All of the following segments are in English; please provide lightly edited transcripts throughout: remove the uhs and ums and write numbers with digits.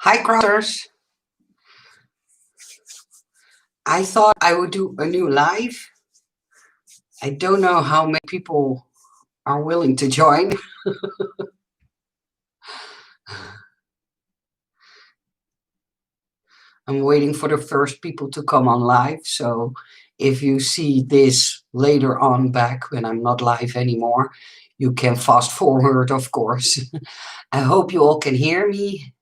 Hi, Crossers. I thought I would do a new live. I don't know how many people are willing to join. I'm waiting for the first people to come on live. So if you see this later on back when I'm not live anymore, you can fast forward, of course. I hope you all can hear me.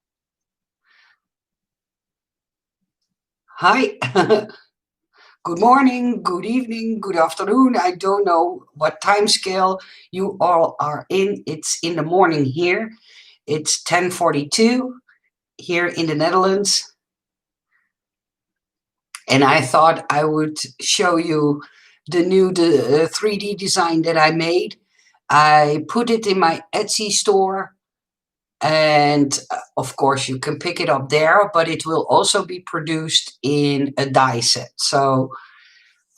Hi. Good morning, good evening, good afternoon. I don't know what time scale you all are in. It's in the morning here. It's 10:42 here in the Netherlands. And I thought I would show you the new 3D design that I made. I put it in my Etsy store, and of course you can pick it up there, but it will also be produced in a die set. So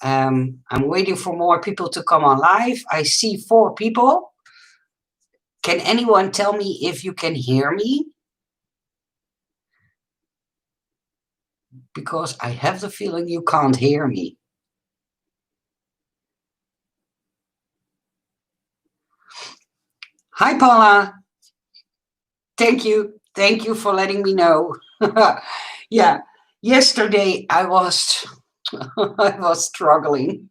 I'm waiting for more people to come on live. I see 4 people. Can anyone tell me if you can hear me? Because I have the feeling you can't hear me. Hi, Paula. Thank you. Thank you for letting me know. Yeah, yesterday I was I was struggling.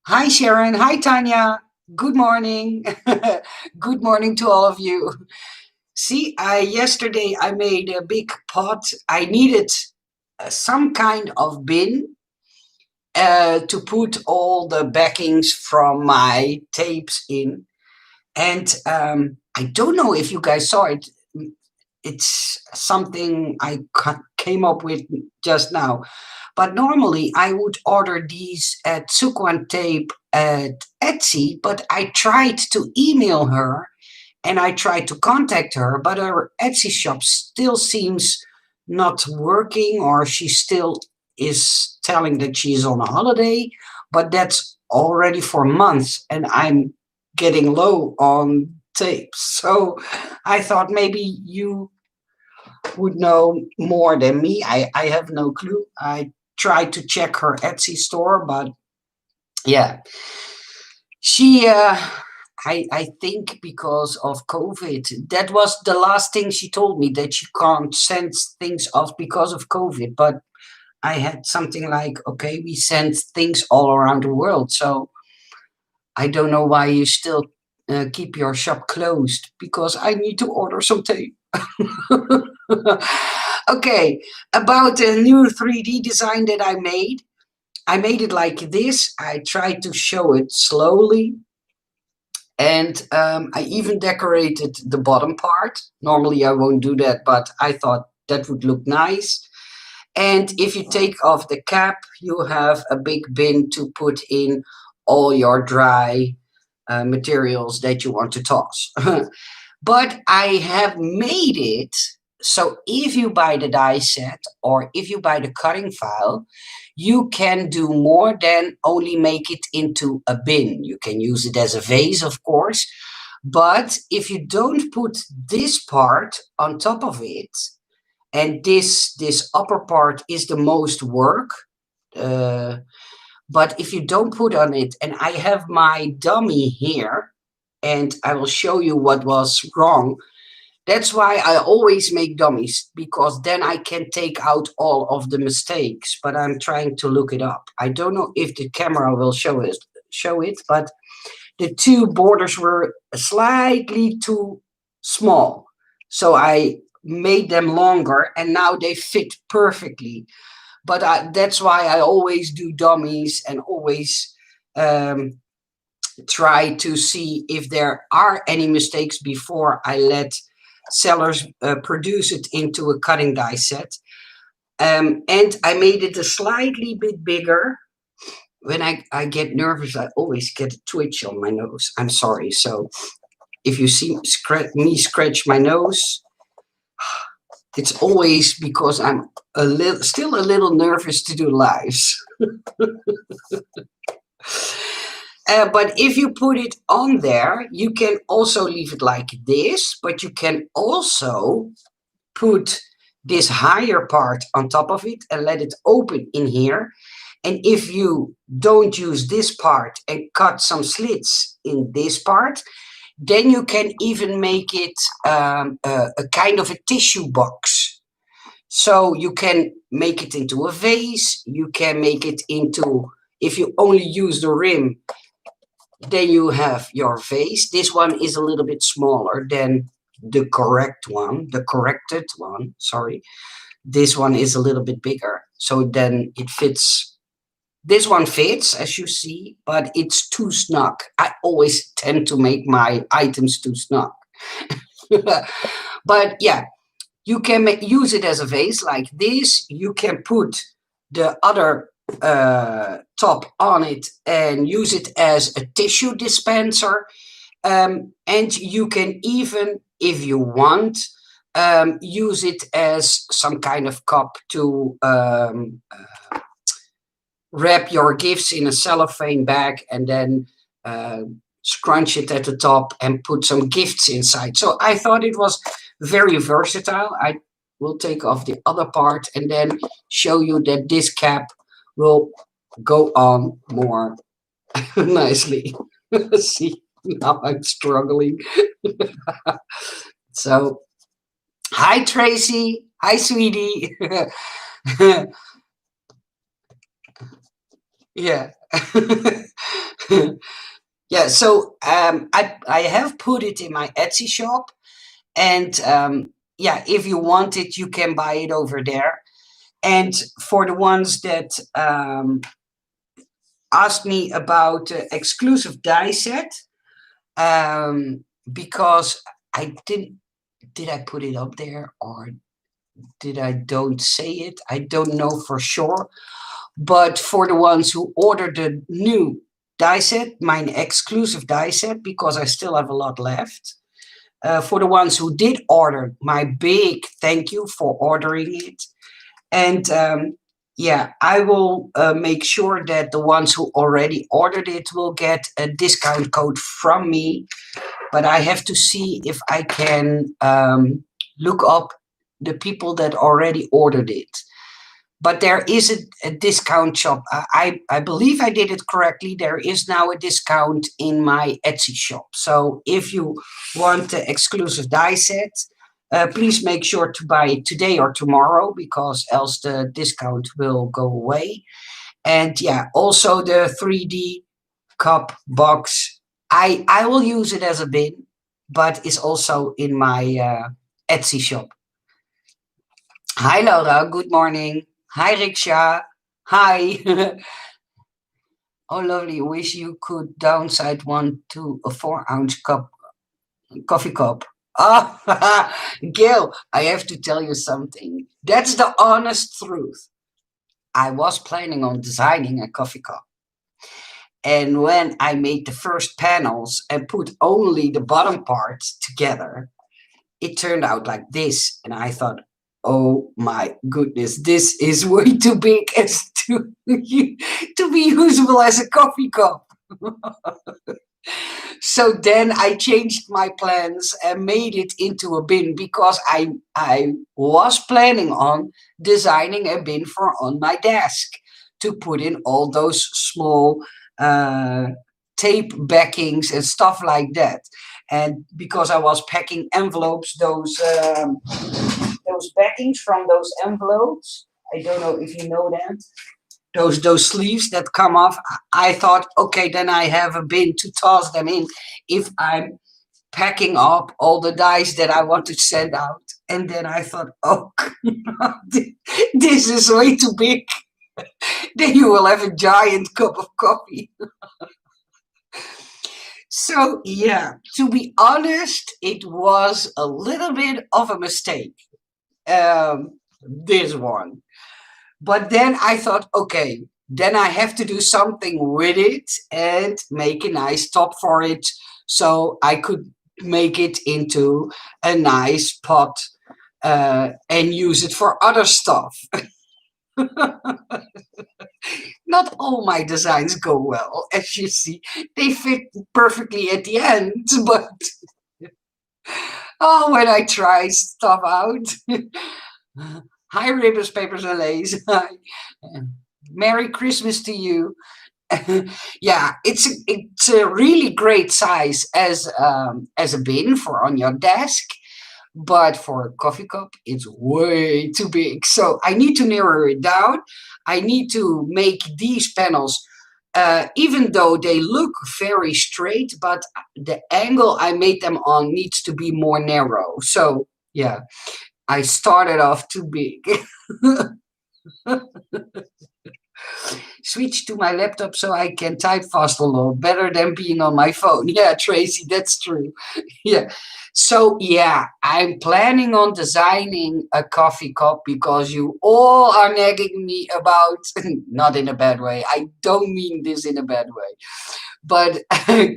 Hi, Sharon. Hi, Tanya. Good morning. Good morning to all of you. See, yesterday I made a big pot. I needed some kind of bin to put all the backings from my tapes in. And I don't know if you guys saw it. It's something I came up with just now. But normally I would order these at Suquan Tape at Etsy, but I tried to email her and I tried to contact her, but her Etsy shop still seems not working, or she still is telling that she's on a holiday, but that's already for months and I'm getting low on tapes. So I thought maybe you would know more than me. I have no clue. I tried to check her Etsy store, but yeah, she I think because of COVID, that was the last thing she told me, that she can't send things off because of COVID. But I had something like, okay, we send things all around the world, so I don't know why you still keep your shop closed, because I need to order some tape. Okay, about the new 3D design that I made. I made it like this. I tried to show it slowly. And I even decorated the bottom part. Normally I won't do that, but I thought that would look nice. And if you take off the cap, you have a big bin to put in all your dry materials that you want to toss. But I have made it so if you buy the die set or if you buy the cutting file, you can do more than only make it into a bin. You can use it as a vase, of course, but if you don't put this part on top of it, and this upper part is the most work, uh, but if you don't put on it, and I have my dummy here, and I will show you what was wrong. That's why I always make dummies, because then I can take out all of the mistakes. But I'm trying to look it up. I don't know if the camera will show it, but the 2 borders were slightly too small. So I made them longer and now they fit perfectly. But that's why I always do dummies and always um, try to see if there are any mistakes before I let sellers produce it into a cutting die set. And I made it a slightly bit bigger. When I get nervous, I always get a twitch on my nose. I'm sorry. So if you see me scratch my nose, it's always because I'm still a little nervous to do lives. But if you put it on there, you can also leave it like this, but you can also put this higher part on top of it and let it open in here. And if you don't use this part and cut some slits in this part, then you can even make it a kind of a tissue box. So you can make it into a vase, you can make it into, if you only use the rim, then you have your vase. This one is a little bit smaller than the corrected one, sorry. This one is a little bit bigger, so then it fits. This one fits, as you see, but it's too snug. I always tend to make my items too snug. But yeah, you can use it as a vase like this. You can put the other top on it and use it as a tissue dispenser. And you can even, if you want, use it as some kind of cup to wrap your gifts in a cellophane bag and then scrunch it at the top and put some gifts inside. So I thought it was very versatile. I will take off the other part and then show you that this cap will go on more nicely. See, now I'm struggling. So, hi Tracy. Hi, sweetie. Yeah. Yeah, so I have put it in my Etsy shop, and yeah, if you want it, you can buy it over there. And for the ones that asked me about exclusive die set, because I did I put it up there or did I don't say it? I don't know for sure. But for the ones who ordered the new die set, my exclusive die set, because I still have a lot left. For the ones who did order, my big thank you for ordering it. And yeah, I will make sure that the ones who already ordered it will get a discount code from me. But I have to see if I can look up the people that already ordered it. But there is a discount shop. I believe I did it correctly. There is now a discount in my Etsy shop. So if you want the exclusive die set, please make sure to buy it today or tomorrow, because else the discount will go away. And yeah, also the 3D cup box. I will use it as a bin, but it's also in my Etsy shop. Hi Laura, good morning. Hi Riksha. Hi. Oh, lovely. Wish you could downside one to a 4-ounce coffee cup. Ah, Gail, I have to tell you something. That's the honest truth. I was planning on designing a coffee cup. And when I made the first panels and put only the bottom parts together, it turned out like this. And I thought, oh my goodness, this is way too big as to be usable as a coffee cup. So then I changed my plans and made it into a bin, because I was planning on designing a bin for on my desk to put in all those small tape backings and stuff like that. And because I was packing envelopes, those backings from those envelopes, I don't know if you know that, those sleeves that come off, I thought, okay, then I have a bin to toss them in if I'm packing up all the dice that I want to send out. And then I thought, oh, this is way too big. Then you will have a giant cup of coffee. So yeah, to be honest, it was a little bit of a mistake, this one. But then I thought, okay, then I have to do something with it and make a nice top for it, so I could make it into a nice pot and use it for other stuff. Not all my designs go well, as you see. They fit perfectly at the end, but oh, when I try stuff out. Hi, Ribbons, Papers, and Lace. Hi. Merry Christmas to you. Yeah, it's a really great size as a bin for on your desk, but for a coffee cup, it's way too big. So I need to narrow it down. I need to make these panels, even though they look very straight, but the angle I made them on needs to be more narrow. So yeah, I started off too big. Switch to my laptop so I can type fast a little better than being on my phone. Yeah, Tracy, that's true. Yeah. So yeah, I'm planning on designing a coffee cup because you all are nagging me about, not in a bad way. I don't mean this in a bad way, but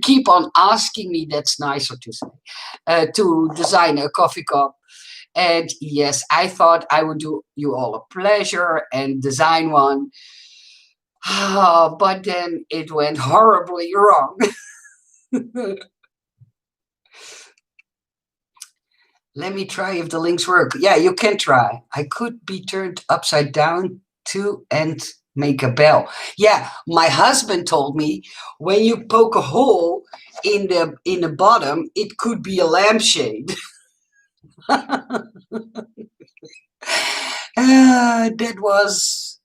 keep on asking me. That's nicer to say, to design a coffee cup. And yes, I thought I would do you all a pleasure and design one. But then it went horribly wrong. Let me try if the links work. Yeah, you can try. I could be turned upside down too and make a bell. Yeah, my husband told me when you poke a hole in the bottom, it could be a lampshade. That was,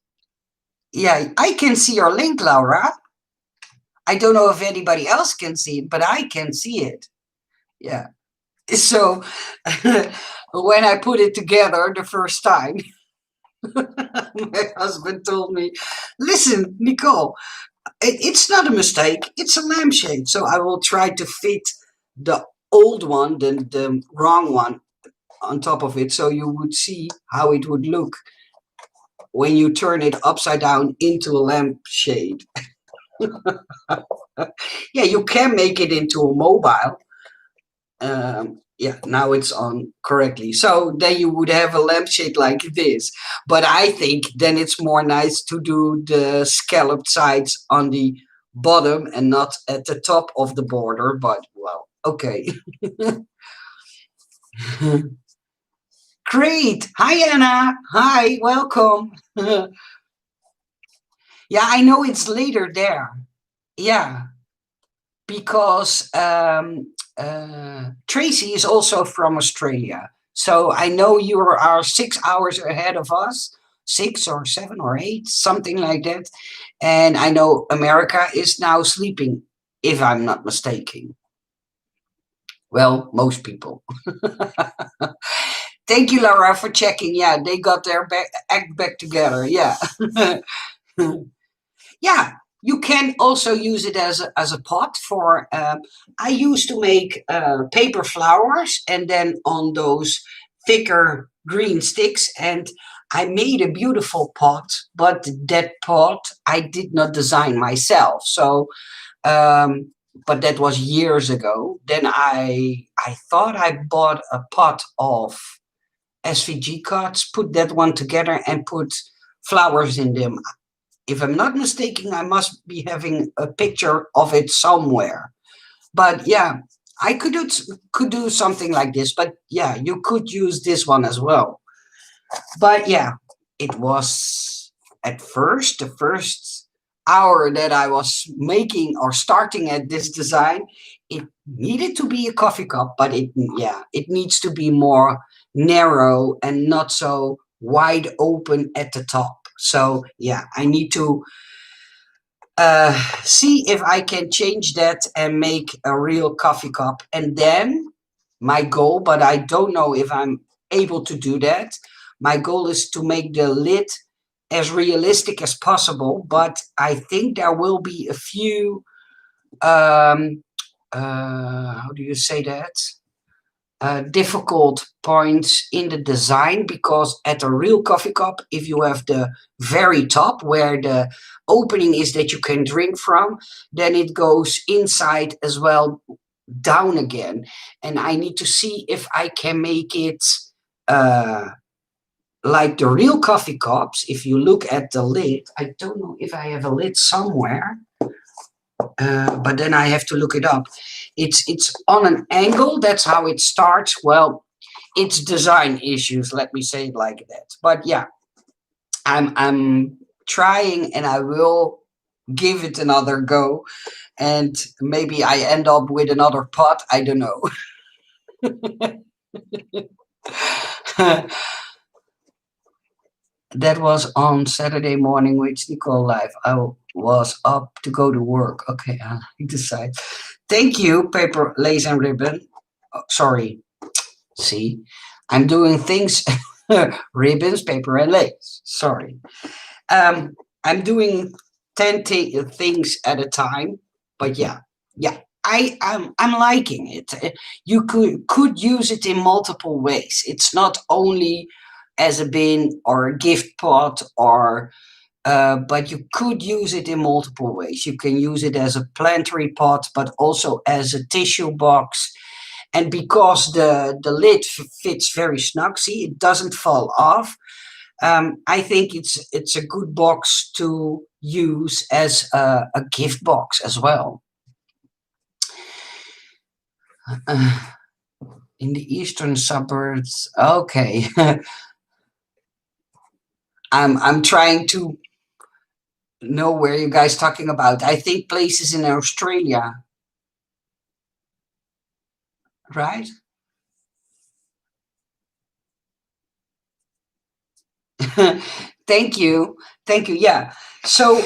yeah, I can see your link, Laura. I don't know if anybody else can see it, but I can see it. Yeah. So when I put it together the first time, my husband told me, listen, Nicole, it's not a mistake, it's a lampshade. So I will try to fit the old one, the wrong one, on top of it, so you would see how it would look when you turn it upside down into a lampshade. Yeah, you can make it into a mobile. Yeah, now it's on correctly. So then you would have a lampshade like this. But I think then it's more nice to do the scalloped sides on the bottom and not at the top of the border. But well, okay. Great. Hi, Anna. Hi, welcome. Yeah, I know it's later there. Yeah, because Tracy is also from Australia. So I know you are 6 hours ahead of us, 6 or 7 or 8, something like that. And I know America is now sleeping, if I'm not mistaken. Well, most people. Thank you, Laura, for checking. Yeah, they got their act back together. Yeah. Yeah, you can also use it as a pot for. I used to make paper flowers, and then on those thicker green sticks, and I made a beautiful pot. But that pot I did not design myself. So, but that was years ago. Then I thought I bought a pot of SVG cards, put that one together, and put flowers in them. If I'm not mistaken, I must be having a picture of it somewhere. But yeah, I could do something like this. But yeah, you could use this one as well. But yeah, it was at first the first hour that I was making or starting at this design. It needed to be a coffee cup, but it needs to be more narrow and not so wide open at the top. So yeah, I need to see if I can change that and make a real coffee cup. And then my goal, but I don't know if I'm able to do that. My goal is to make the lid as realistic as possible, but I think there will be a few, how do you say that? Difficult points in the design, because at a real coffee cup, if you have the very top where the opening is that you can drink from, then it goes inside as well, down again. And I need to see if I can make it like the real coffee cups, if you look at the lid, I don't know if I have a lid somewhere, but then I have to look it up. It's on an angle. That's how it starts. Well, it's design issues. Let me say it like that. But yeah, I'm trying, and I will give it another go. And maybe I end up with another pot. I don't know. That was on Saturday morning with Nicole Live. I was up to go to work. Okay, I decide. Thank you, paper, lace, and ribbon. Oh, sorry. See, I'm doing things ribbons, paper, and lace. Sorry. I'm doing 10 things at a time. But yeah, yeah. I'm liking it. You could use it in multiple ways. It's not only as a bin or a gift pot, or but you could use it in multiple ways. You can use it as a planetary pot, but also as a tissue box. And because the lid fits very snug, see, it doesn't fall off. I think it's a good box to use as a gift box as well. In the eastern suburbs, okay. I'm trying to know where you guys talking about. I think places in Australia, right? Thank you, thank you. Yeah. So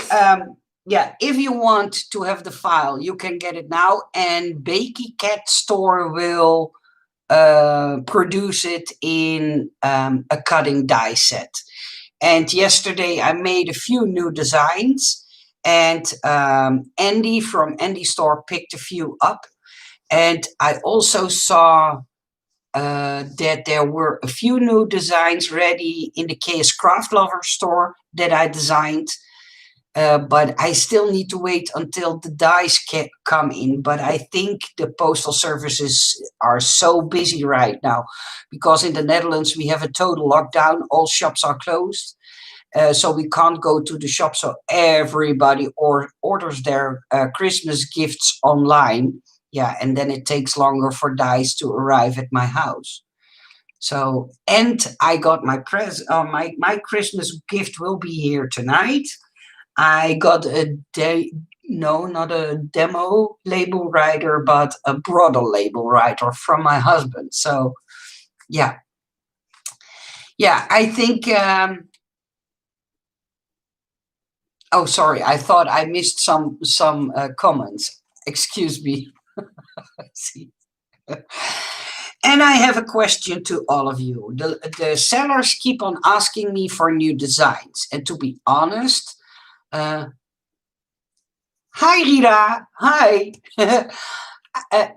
yeah, if you want to have the file, you can get it now, and Bakey Cat Store will produce it in a cutting die set. And yesterday I made a few new designs, and Andy from Andy Store picked a few up. And I also saw that there were a few new designs ready in the KS Craft Lover store that I designed. But I still need to wait until the dies come in. But I think the postal services are so busy right now, because in the Netherlands we have a total lockdown. All shops are closed. So we can't go to the shop. So everybody orders their Christmas gifts online. Yeah, and then it takes longer for dies to arrive at my house. So, and I got my my Christmas gift will be here tonight. I got no, not a demo label writer, but a broader label writer from my husband. So, yeah, yeah, I think. Oh, sorry, I thought I missed some comments. Excuse me. See. And I have a question to all of you. The sellers keep on asking me for new designs, and to be honest. Hi, Rita. Hi.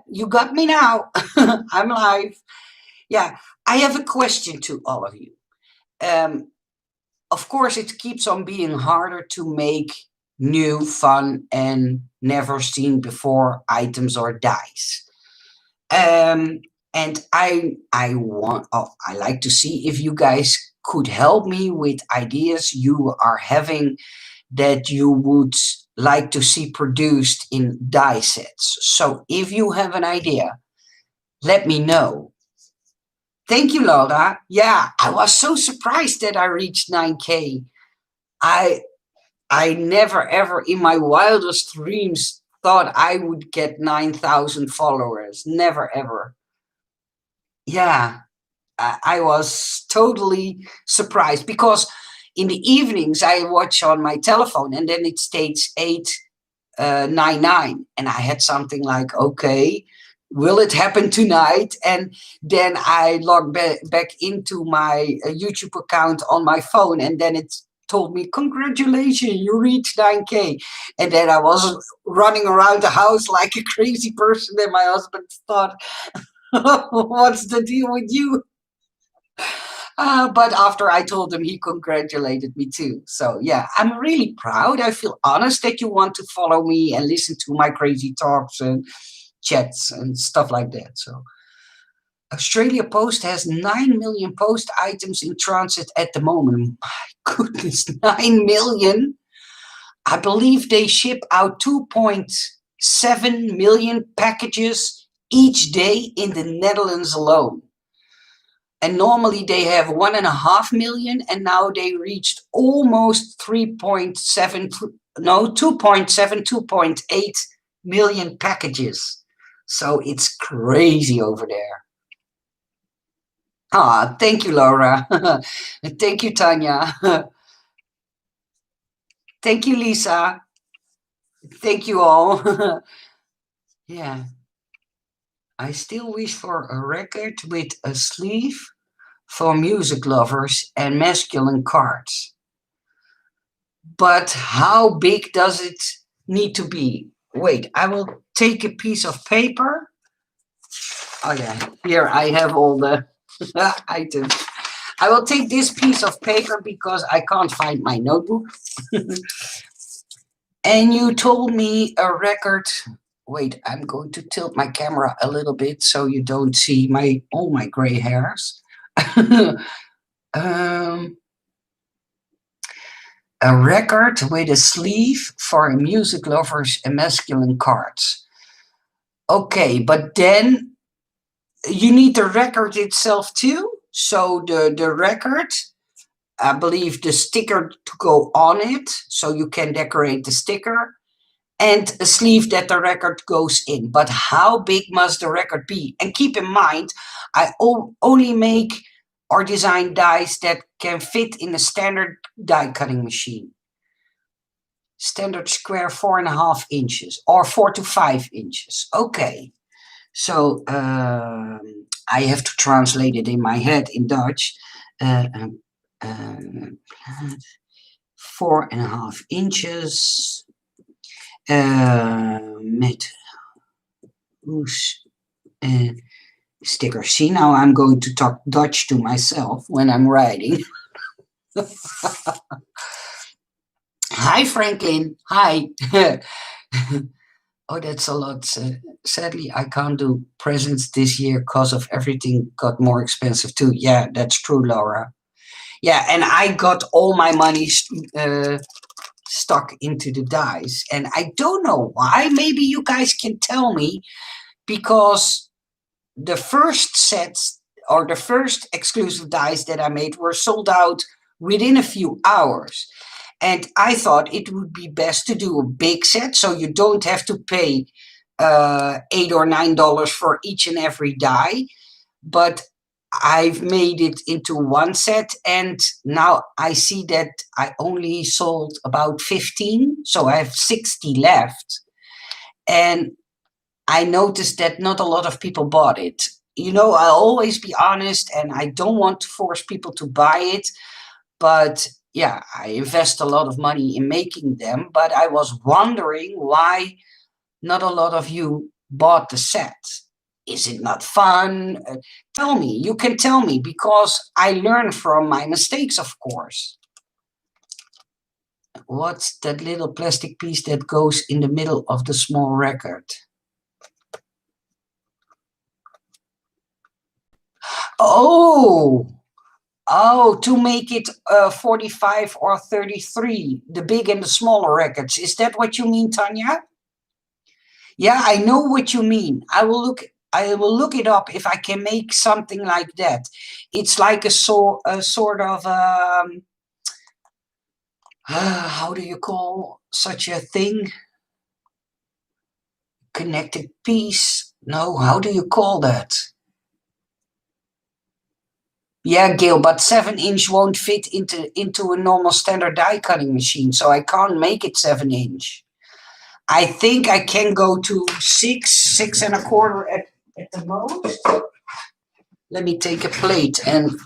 You got me now. I'm live. Yeah, I have a question to all of you. Of course, it keeps on being harder to make new, fun, and never seen before items or dies. And I like to see if you guys could help me with ideas you are having that you would like to see produced in die sets. So if you have an idea, let me know. Thank you, Laura. Yeah, I was so surprised that I reached 9K. I never ever in my wildest dreams thought I would get 9,000 followers. Never ever. Yeah, I was totally surprised, because in the evenings I watch on my telephone and then it states 899, and I had something like, okay, will it happen tonight? And then I logged back into my YouTube account on my phone, and then it told me, congratulations, you reached 9K. And then I was running around the house like a crazy person, and my husband thought, what's the deal with you? But after I told him, he congratulated me too. So yeah, I'm really proud. I feel honest that you want to follow me and listen to my crazy talks and chats and stuff like that. So Australia Post has 9 million post items in transit at the moment. My goodness, 9 million? I believe they ship out 2.7 million packages each day in the Netherlands alone. And normally they have 1.5 million, and now they reached almost 3.7, no, 2.7, 2.8 million packages. So it's crazy over there. Ah, thank you, Laura. Thank you, Tanya. Thank you, Lisa. Thank you all. Yeah. I still wish for a record with a sleeve for music lovers and masculine cards. But how big does it need to be? Wait, I will take a piece of paper. Oh yeah, here I have all the items. I will take this piece of paper because I can't find my notebook. And you told me a record. Wait, I'm going to tilt my camera a little bit so you don't see all my gray hairs. A record with a sleeve for music lovers and masculine cards. Okay, but then you need the record itself too. So the record, I believe the sticker to go on it, so you can decorate the sticker, and a sleeve that the record goes in. But how big must the record be? And keep in mind, I only make or design dies that can fit in a standard die cutting machine. Standard square 4.5 inches or 4 to 5 inches. Okay. So I have to translate it in my head in Dutch. 4.5 inches met sticker. See, now I'm going to talk Dutch to myself when I'm writing. Hi, Franklin. Hi. Oh, that's a lot. Sadly, I can't do presents this year because of everything got more expensive too. Yeah, that's true, Laura. Yeah, and I got all my money stuck into the dies. And I don't know why. Maybe you guys can tell me, because the first sets or the first exclusive dies that I made were sold out within a few hours. And I thought it would be best to do a big set so you don't have to pay $8 or $9 for each and every die. But I've made it into one set, and now I see that I only sold about 15, so I have 60 left. And I noticed that not a lot of people bought it. You know, I'll always be honest, and I don't want to force people to buy it, but yeah, I invest a lot of money in making them, but I was wondering why not a lot of you bought the set. Is it not fun? Tell me, you can tell me, because I learn from my mistakes, of course. What's that little plastic piece that goes in the middle of the small record? Oh, to make it 45 or 33, the big and the smaller records. Is that what you mean, Tanya? Yeah, I know what you mean. I will look it up if I can make something like that. It's like a sort of how do you call such a thing? Connected piece? No, how do you call that? Yeah, Gail, but 7-inch won't fit into a normal standard die cutting machine, so I can't make it 7-inch. I think I can go to 6.25 at the most. Let me take a plate and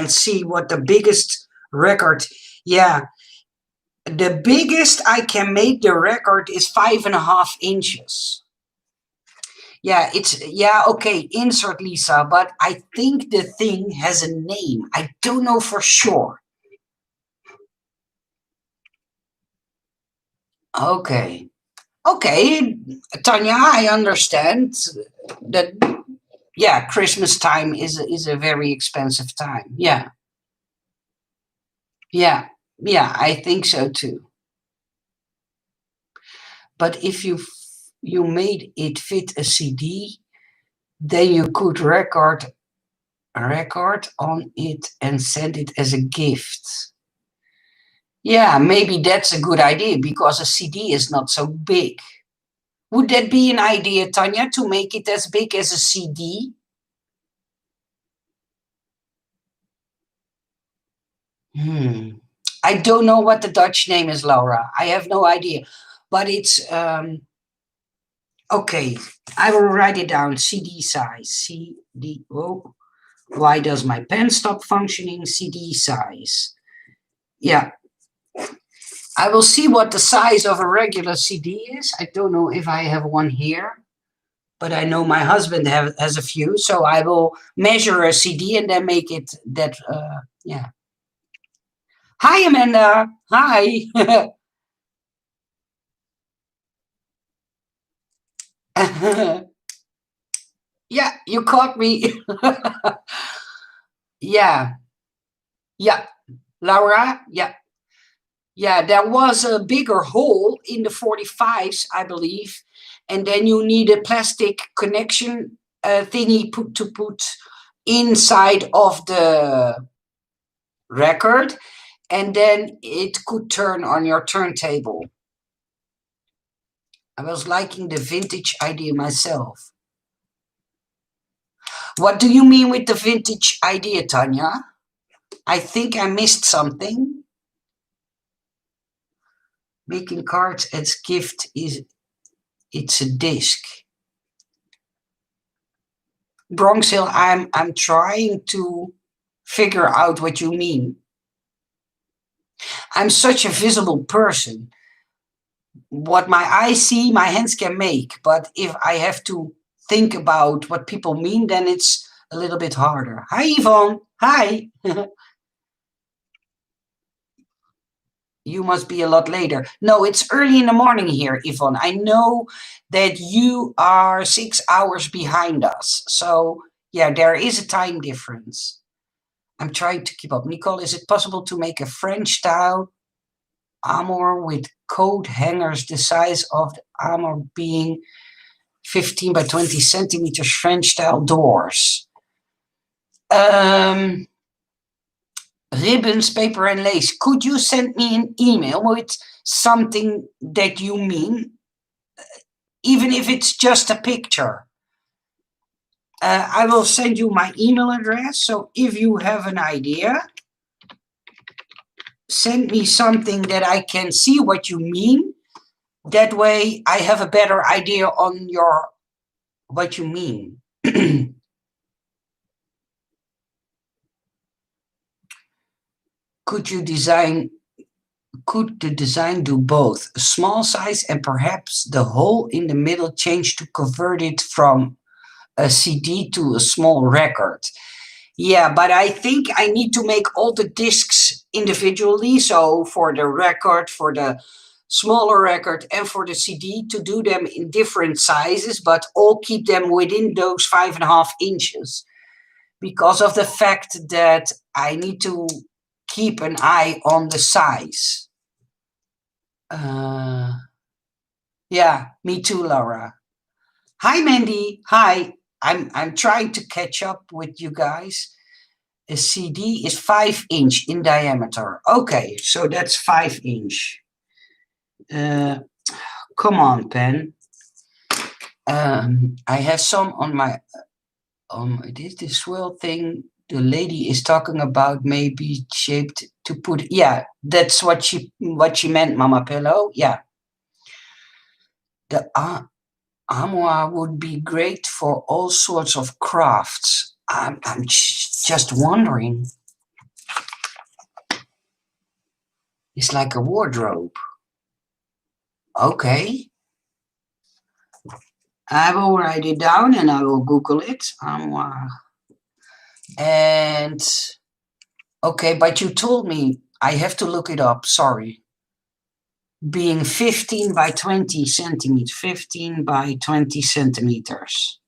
see what the biggest record. Yeah, the biggest I can make the record is 5.5 inches. Yeah, okay, insert Lisa, but I think the thing has a name. I don't know for sure. Okay, Tanya, I understand that Yeah, Christmas time is a very expensive time. Yeah, yeah, yeah. I think so too. But if you made it fit a CD, then you could record on it and send it as a gift. Yeah, maybe that's a good idea because a CD is not so big. Would that be an idea, Tanya, to make it as big as a CD? I don't know what the Dutch name is, Laura. I have no idea. But it's okay. I will write it down. CD size. CD. Oh, why does my pen stop functioning? CD size. Yeah. I will see what the size of a regular CD is. I don't know if I have one here, but I know my husband has a few. So I will measure a CD and then make it that. Yeah. Hi, Amanda. Hi. Yeah, you caught me. Yeah, yeah, Laura. Yeah, yeah. There was a bigger hole in the 45s, I believe, and then you need a plastic connection thingy put inside of the record, and then it could turn on your turntable. I was liking the vintage idea myself. What do you mean with the vintage idea, Tanya? I think I missed something. Making cards as gift it's a disc. Bronx Hill, I'm trying to figure out what you mean. I'm such a visible person. What my eyes see, my hands can make. But if I have to think about what people mean, then it's a little bit harder. Hi, Yvonne. Hi. You must be a lot later. No, it's early in the morning here, Yvonne. I know that you are 6 hours behind us. So, yeah, there is a time difference. I'm trying to keep up. Nicole, is it possible to make a French style armor with coat hangers the size of the armor being 15 by 20 centimeters French style doors? Ribbons, paper, and lace. Could you send me an email with something that you mean, even if it's just a picture? I will send you my email address. So if you have an idea, send me something that I can see what you mean. That way I have a better idea on what you mean. Could the design do both? A small size and perhaps the hole in the middle change to convert it from a CD to a small record? Yeah, but I think I need to make all the discs individually. So for the record, for the smaller record, and for the CD, to do them in different sizes, but all keep them within those 5.5 inches, because of the fact that I need to keep an eye on the size. Yeah, me too, Laura. Hi, Mandy. Hi. I'm trying to catch up with you guys. A CD is 5 inch in diameter. Okay, so that's 5 inch. Come on, pen. I have some on my this swirl thing. The lady is talking about maybe shaped to put. Yeah, that's what she meant, Mama Pillow. Yeah, the armoire would be great for all sorts of crafts. I'm just wondering. It's like a wardrobe. Okay. I will write it down and I will Google it. And okay, but you told me I have to look it up. Sorry. Being 15 by 20 centimeters. 15 by 20 centimeters.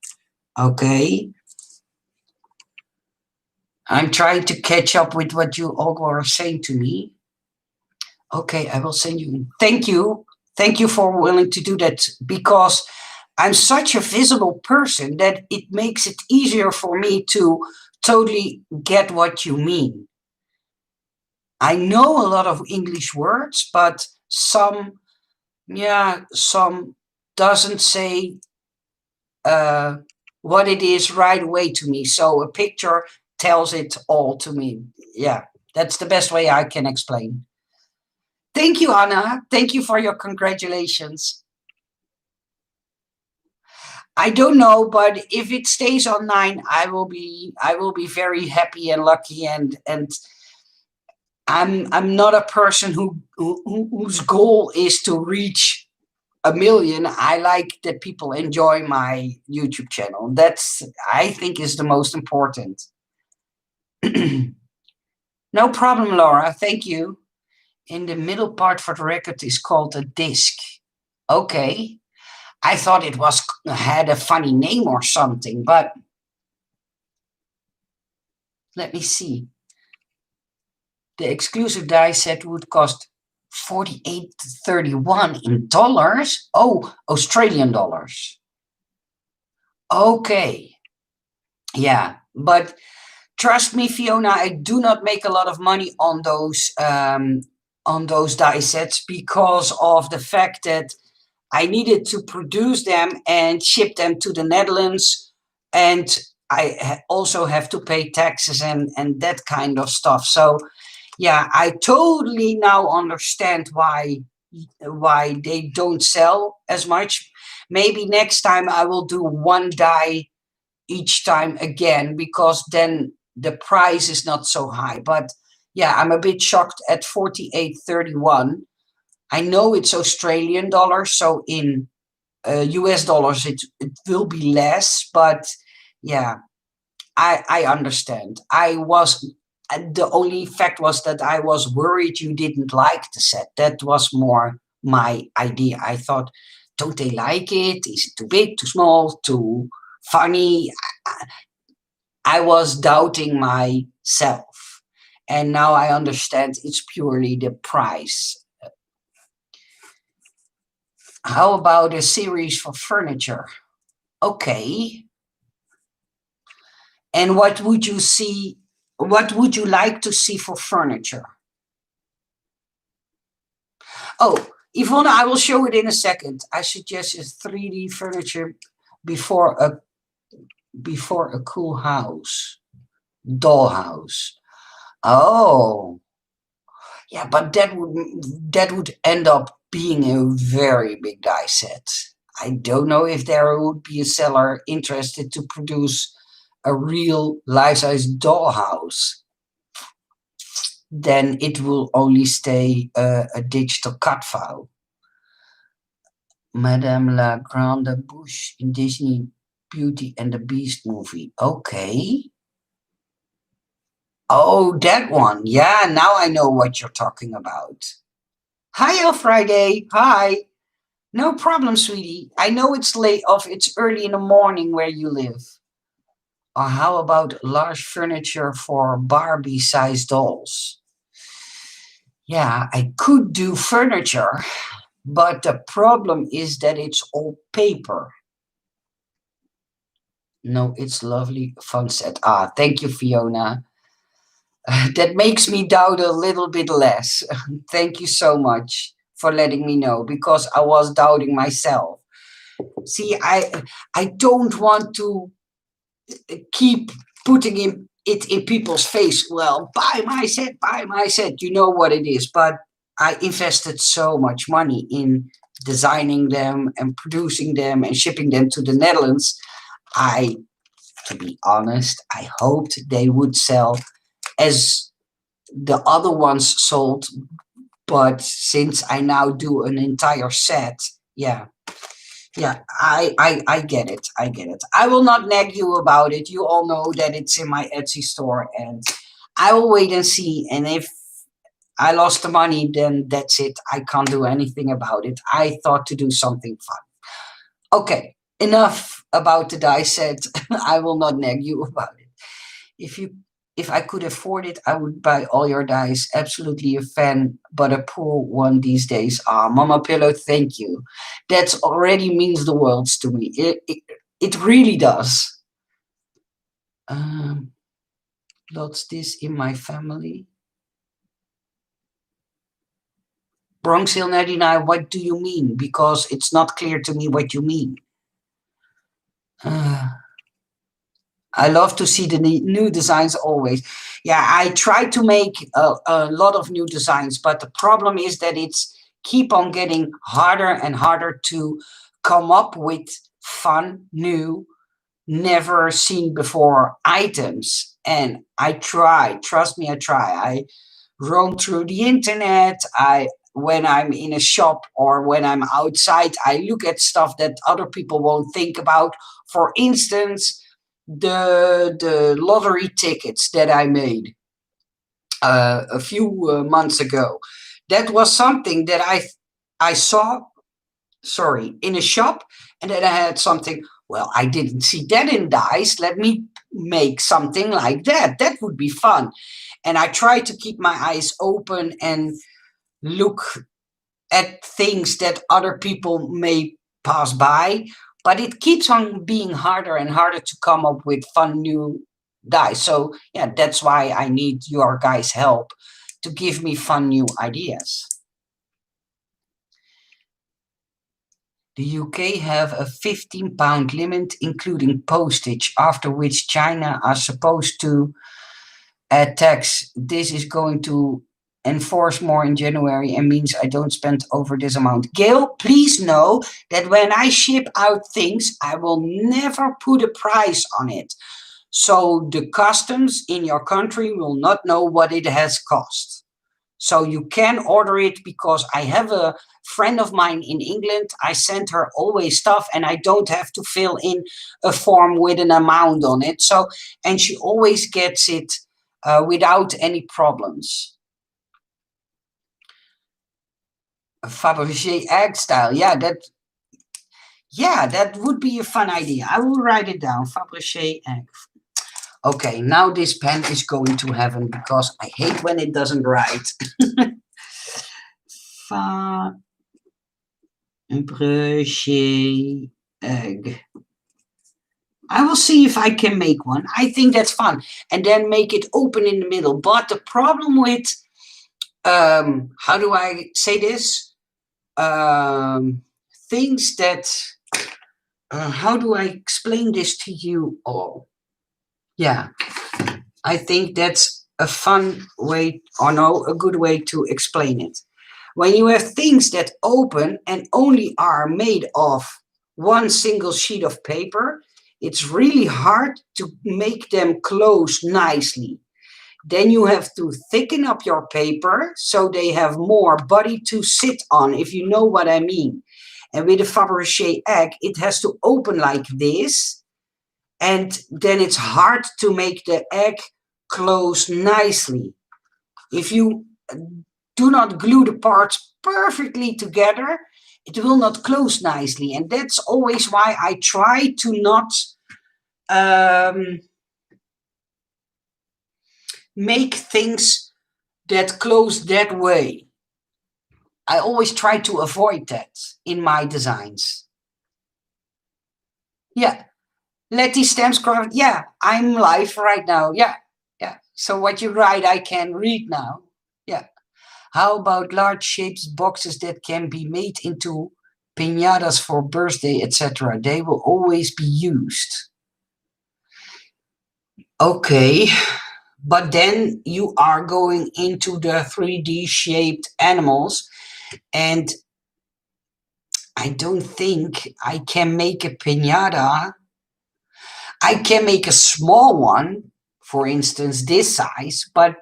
Okay. I'm trying to catch up with what you all are saying to me. Okay, I will send you. Thank you. Thank you for willing to do that because I'm such a visible person that it makes it easier for me to totally get what you mean. I know a lot of English words, but some doesn't say uh, what it is right away to me. So a picture tells it all to me. Yeah, that's the best way I can explain. Thank you, Anna. Thank you for your congratulations. I don't know, but if it stays on 9, I will be very happy and lucky, and I'm not a person whose goal is to reach 1 million. I like that people enjoy my YouTube channel. That's, I think, is the most important. No problem, Laura. Thank you. In the middle part for the record is called a disc. Okay. I thought it had a funny name or something, but let me see. The exclusive die set would cost 48.31 in dollars. Oh, Australian dollars. Okay. Yeah, but trust me, Fiona, I do not make a lot of money on those die sets because of the fact that I needed to produce them and ship them to the Netherlands, and I also have to pay taxes and that kind of stuff. So yeah, I totally now understand why they don't sell as much. Maybe next time I will do one die each time again, because then the price is not so high. But yeah, I'm a bit shocked at 48.31. I know it's Australian dollars, so in US dollars it will be less, but yeah, I understand. The only fact was that I was worried you didn't like the set. That was more my idea. I thought, don't they like it? Is it too big, too small, too funny? I was doubting myself. And now I understand it's purely the price. How about a series for furniture? Okay. And what would you see? What would you like to see for furniture? Oh, Yvonne, I will show it in a second. I suggest 3D furniture before a cool house, dollhouse. Oh, yeah, but that would end up being a very big die set. I don't know if there would be a seller interested to produce a real life-size dollhouse. Then it will only stay a digital cut file. Madame La Grande Bouche in Disney Beauty and the Beast movie. Okay. Oh, that one. Yeah, now I know what you're talking about. Hi, El Friday. Hi. No problem, sweetie. I know it's it's early in the morning where you live. Or how about large furniture for Barbie-sized dolls? Yeah, I could do furniture, but the problem is that it's all paper. No, it's lovely fun set. Ah, thank you, Fiona. That makes me doubt a little bit less. Thank you so much for letting me know, because I was doubting myself. See, I don't want to keep putting it in people's face. Well, buy my set, buy my set. You know what it is. But I invested so much money in designing them and producing them and shipping them to the Netherlands. To be honest, I hoped they would sell as the other ones sold. But since I now do an entire set, yeah, I get it. I get it. I will not nag you about it. You all know that it's in my Etsy store, and I will wait and see. And if I lost the money, then that's it. I can't do anything about it. I thought to do something fun. Okay, enough about the die set. I will not nag you about it. If you If I could afford it, I would buy all your dice. Absolutely a fan, but a poor one these days. Ah, Mama Pillow, thank you. That already means the world to me. It really does. Lots this in my family. Bronx Hill 99, what do you mean? Because it's not clear to me what you mean. I love to see the new designs always. Yeah, I try to make a lot of new designs, but the problem is that it's keep on getting harder and harder to come up with fun, new, never seen before items. And I try, trust me, I try. I roam through the internet. When I'm in a shop or when I'm outside, I look at stuff that other people won't think about. For instance, the lottery tickets that I made a few months ago. That was something that I saw, sorry, in a shop, and then I had something. Well, I didn't see that in dice. Let me make something like that. That would be fun. And I try to keep my eyes open and look at things that other people may pass by, but it keeps on being harder and harder to come up with fun new dice. So yeah, that's why I need your guys' help to give me fun new ideas. The UK have a £15 limit, including postage, after which China are supposed to add tax. This is going to enforce more in January and means I don't spend over this amount. Gail, please know that when I ship out things, I will never put a price on it. So the customs in your country will not know what it has cost. So you can order it, because I have a friend of mine in England. I send her always stuff and I don't have to fill in a form with an amount on it. So, and she always gets it without any problems. A Fabergé egg style, yeah, that would be a fun idea. I will write it down. Fabergé egg. Okay, now this pen is going to heaven because I hate when it doesn't write. Fabergé egg. I will see if I can make one. I think that's fun. And then make it open in the middle. But the problem with, how do I say this? Things that, how do I explain this to you all? Yeah, I think that's a fun way, or no, a good way to explain it. When you have things that open and only are made of one single sheet of paper, it's really hard to make them close nicely. Then you have to thicken up your paper so they have more body to sit on, if you know what I mean. And with a Fabergé egg, it has to open like this. And then it's hard to make the egg close nicely. If you do not glue the parts perfectly together, it will not close nicely. And that's always why I try to not make things that close that way. I always try to avoid that in my designs. Yeah. Letty Stamscraft, yeah, I'm live right now. Yeah. So what you write, I can read now. Yeah. How about large shapes boxes that can be made into piñatas for birthday, etc.? They will always be used. Okay. But then you are going into the 3D shaped animals, and I don't think I can make a piñata. I can make a small one, for instance, this size, but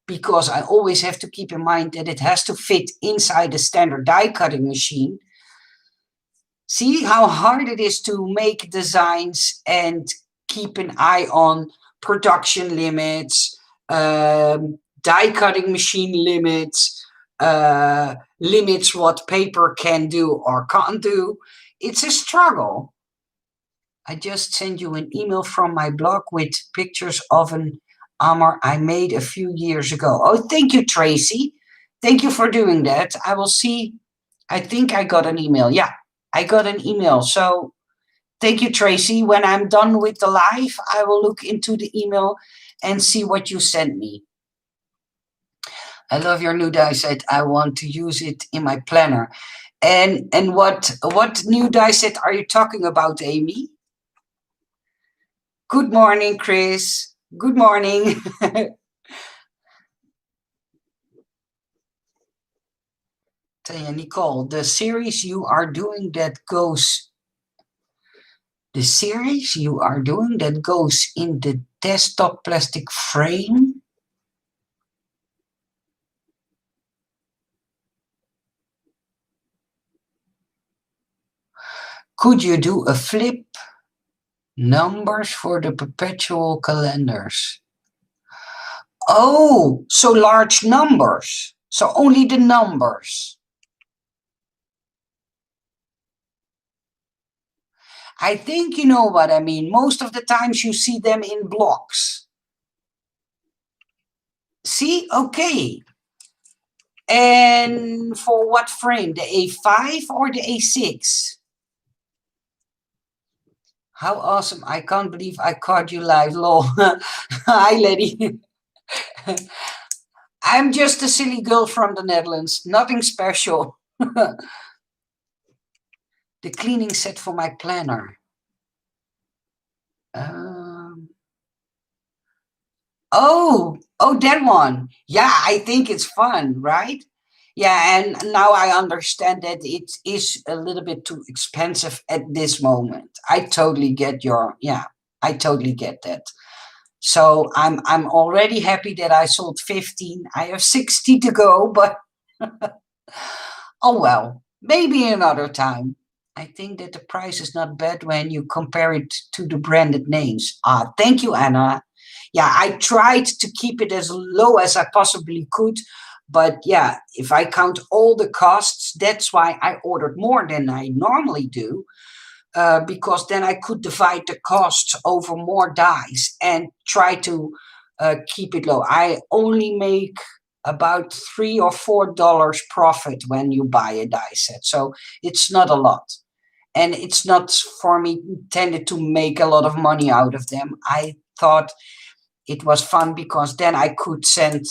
because I always have to keep in mind that it has to fit inside a standard die cutting machine. See how hard it is to make designs and keep an eye on production limits, die cutting machine limits, limits what paper can do or can't do. It's a struggle. I just sent you an email from my blog with pictures of an armor I made a few years ago. Oh, thank you, Tracy. Thank you for doing that. I will see. I think I got an email. Yeah, I got an email. So thank you, Tracy. When I'm done with the live, I will look into the email and see what you sent me. I love your new die set. I want to use it in my planner. And what new die set are you talking about, Amy? Good morning, Chris. Good morning. Tanya Nicole, the series you are doing that goes in the desktop plastic frame. Could you do a flip numbers for the perpetual calendars? Oh, so large numbers. So only the numbers. I think you know what I mean. Most of the times you see them in blocks. See? Okay. And for what frame? The A5 or the A6? How awesome. I can't believe I caught you live, lol. Hi, lady. I'm just a silly girl from the Netherlands. Nothing special. The cleaning set for my planner. Oh, that one. Yeah, I think it's fun, right? Yeah, and now I understand that it is a little bit too expensive at this moment. I totally get I totally get that. So I'm already happy that I sold 15. I have 60 to go, but oh well, maybe another time. I think that the price is not bad when you compare it to the branded names. Thank you, Anna. Yeah, I tried to keep it as low as I possibly could. But yeah, if I count all the costs, that's why I ordered more than I normally do. Because then I could divide the costs over more dies and try to keep it low. I only make about $3 or $4 profit when you buy a die set. So it's not a lot. And it's not for me intended to make a lot of money out of them. I thought it was fun because then I could send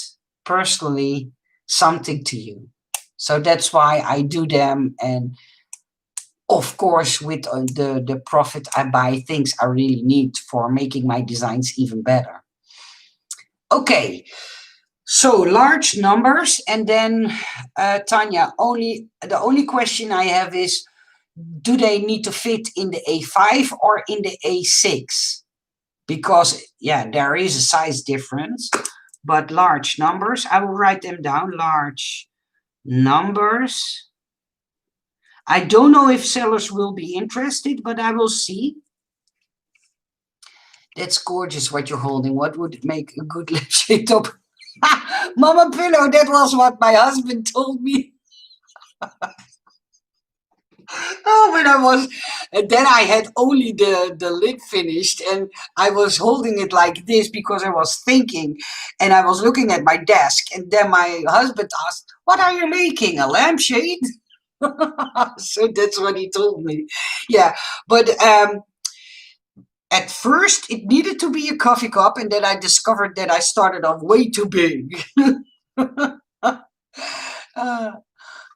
personally something to you. So that's why I do them. And of course, with the profit, I buy things I really need for making my designs even better. Okay, so large numbers. And then, Tanya, the only question I have is, do they need to fit in the A5 or in the A6? Because, yeah, there is a size difference, but large numbers, I will write them down, large numbers. I don't know if sellers will be interested, but I will see. That's gorgeous what you're holding. What would make a good lampshade top? Mama Pillow, that was what my husband told me. Oh, when I was, and then I had only the lid finished and I was holding it like this because I was thinking and I was looking at my desk. And then my husband asked, "What are you making? A lampshade?" So that's what he told me. Yeah, but at first it needed to be a coffee cup, and then I discovered that I started off way too big. uh,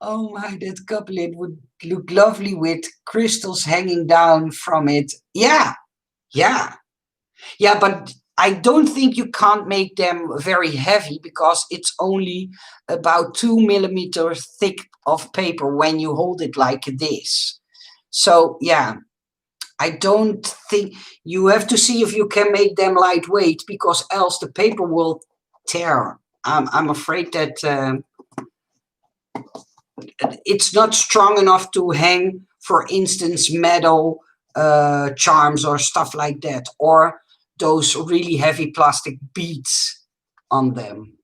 oh my, that cup lid would look lovely with crystals hanging down from it. Yeah, yeah, yeah, but I don't think you can't make them very heavy because it's only about 2 millimeters thick of paper when you hold it like this. So yeah, I don't think you have to see if you can make them lightweight because else the paper will tear. I'm afraid that it's not strong enough to hang, for instance, metal charms or stuff like that, or those really heavy plastic beads on them.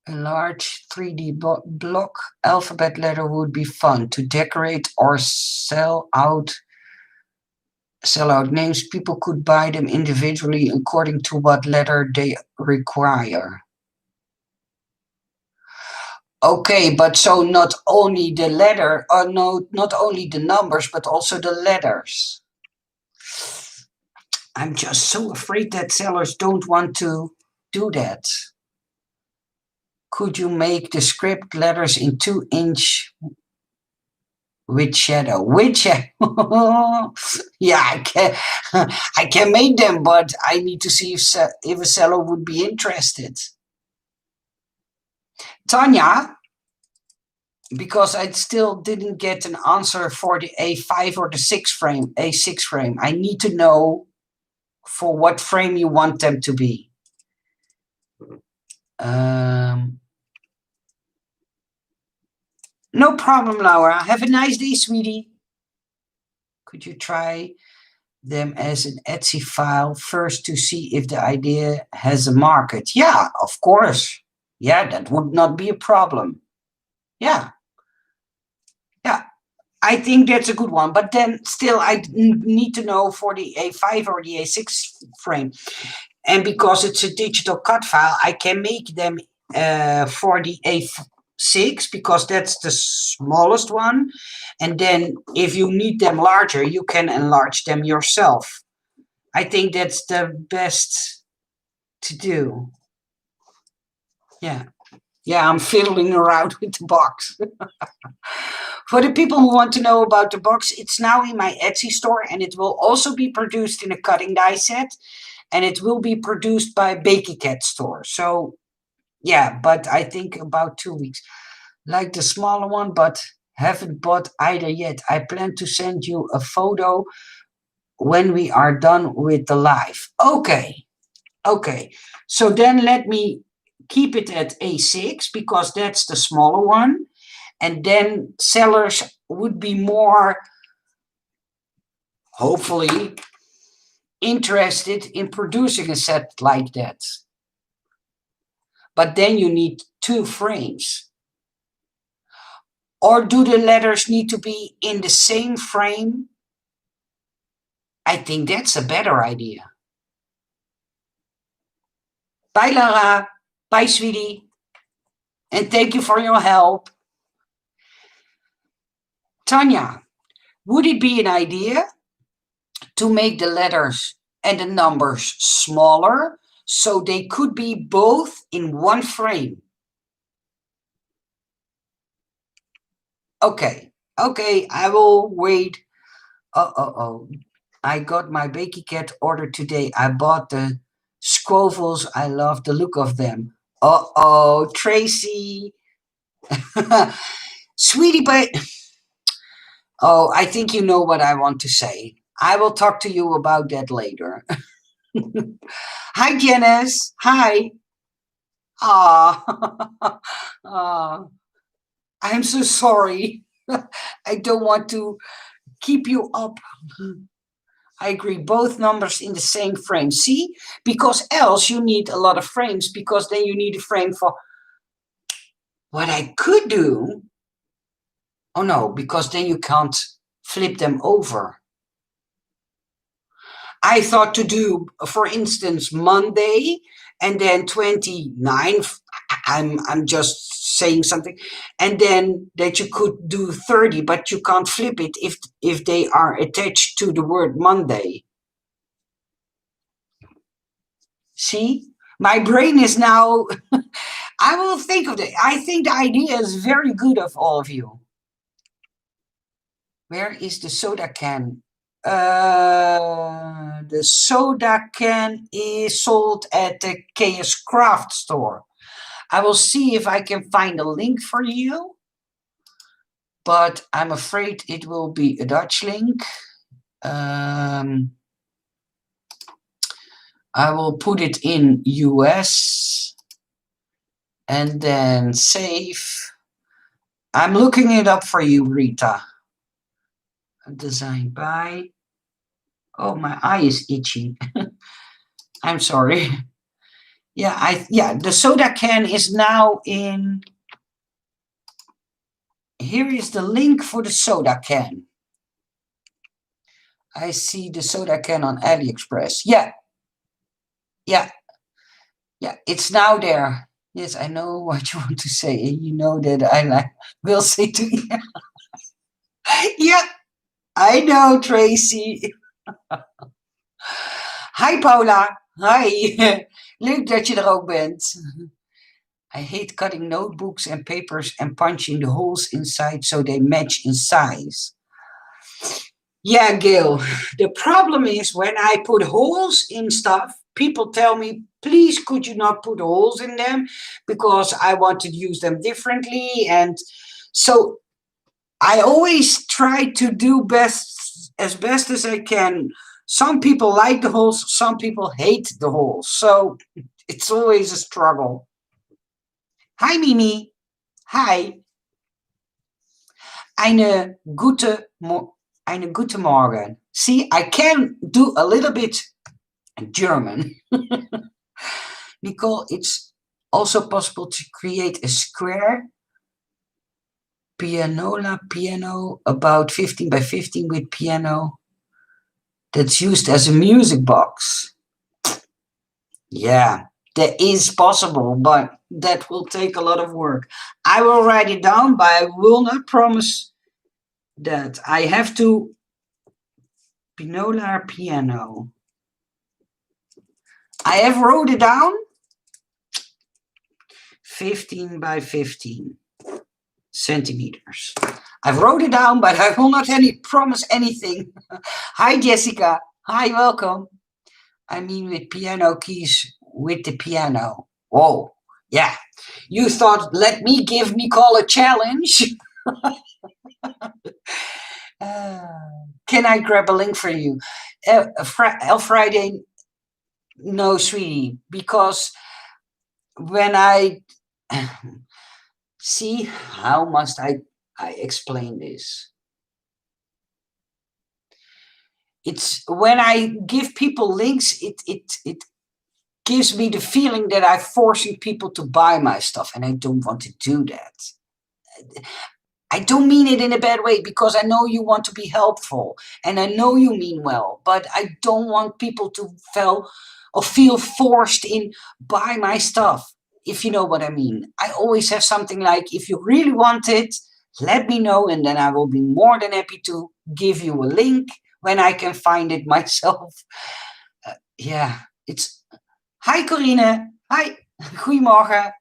A large 3D block alphabet letter would be fun to decorate or sell out sell out names. People could buy them individually according to what letter they require. Okay, but so not only the letter, or no, not only the numbers, but also the letters. I'm just so afraid that sellers don't want to do that. Could you make the script letters in 2-inch with shadow? With shadow? Yeah, I can. I can make them, but I need to see if a seller would be interested. Tanya, because I still didn't get an answer for the A5 or the A6 frame. I need to know for what frame you want them to be. No problem, Laura. Have a nice day, sweetie. Could you try them as an Etsy file first to see if the idea has a market? Yeah, of course. Yeah, that would not be a problem. Yeah. Yeah, I think that's a good one. But then still, I need to know for the A5 or the A6 frame. And because it's a digital cut file, I can make them for the A6 because that's the smallest one. And then if you need them larger, you can enlarge them yourself. I think that's the best to do. Yeah. Yeah, I'm fiddling around with the box. For the people who want to know about the box, it's now in my Etsy store and it will also be produced in a cutting die set. And it will be produced by Bakycat store. So, yeah, but I think about 2 weeks. Like the smaller one, but haven't bought either yet. I plan to send you a photo when we are done with the live. Okay, okay. So then let me keep it at A6 because that's the smaller one. And then sellers would be more, hopefully, interested in producing a set like that. But then you need 2 frames. Or do the letters need to be in the same frame? I think that's a better idea. Bye, Lara. Bye, sweetie. And thank you for your help. Tanya, would it be an idea to make the letters and the numbers smaller so they could be both in one frame? Okay, okay, I will wait. I got my Bakycat order today. I bought the Scovels. I love the look of them. Tracy. Sweetie, but oh, I think you know what I want to say. I will talk to you about that later. Hi, Janice. Hi. I'm so sorry. I don't want to keep you up. I agree, both numbers in the same frame. See? Because else you need a lot of frames because then you need a frame for what I could do. Oh no, because then you can't flip them over. I thought to do, for instance, Monday and then 29th. I'm just saying something, and then that you could do 30, but you can't flip it if they are attached to the word Monday. See, my brain is now. I will think of it. I think the idea is very good of all of you. Where is the soda can? The soda can is sold at the KS Craft store. I will see if I can find a link for you, but I'm afraid it will be a Dutch link. I will put it in US and then save. I'm looking it up for you, Rita. Designed by. Oh, my eye is itchy. I'm sorry. Yeah, the soda can is now in. Here is the link for the soda can. I see the soda can on AliExpress. Yeah, yeah, yeah. It's now there. Yes, I know what you want to say. You know that I like will say to you. Yeah, I know, Tracy. Hi Paula. Hi. Leuk dat je er ook bent. I hate cutting notebooks and papers and punching the holes inside so they match in size. Yeah, Gail. The problem is when I put holes in stuff, people tell me, please, could you not put holes in them because I want to use them differently. And so I always try to do best as I can. Some people like the holes, some people hate the holes. So it's always a struggle. Hi, Mimi. Hi. Eine gute Morgen. See, I can do a little bit German. Nicole, it's also possible to create a square piano about 15 by 15 with piano that's used as a music box. Yeah, that is possible, but that will take a lot of work. I will write it down, but I will not promise that. I have to Pinolar piano. I have wrote it down. 15 by 15 centimeters. I've wrote it down, but I will not promise anything. Hi, Jessica. Hi, welcome. I mean with piano keys with the piano. Whoa, yeah. You thought, let me give Nicole a challenge? Can I grab a link for you? Friday, no, sweetie, because when I see, how must I explain this? It's when I give people links, it gives me the feeling that I'm forcing people to buy my stuff, and I don't want to do that. I don't mean it in a bad way because I know you want to be helpful and I know you mean well, but I don't want people to feel forced in buy my stuff, if you know what I mean. I always have something like, if you really want it, let me know and then I will be more than happy to give you a link when I can find it myself. Yeah, it's... Hi Corine. Hi. Goedemorgen.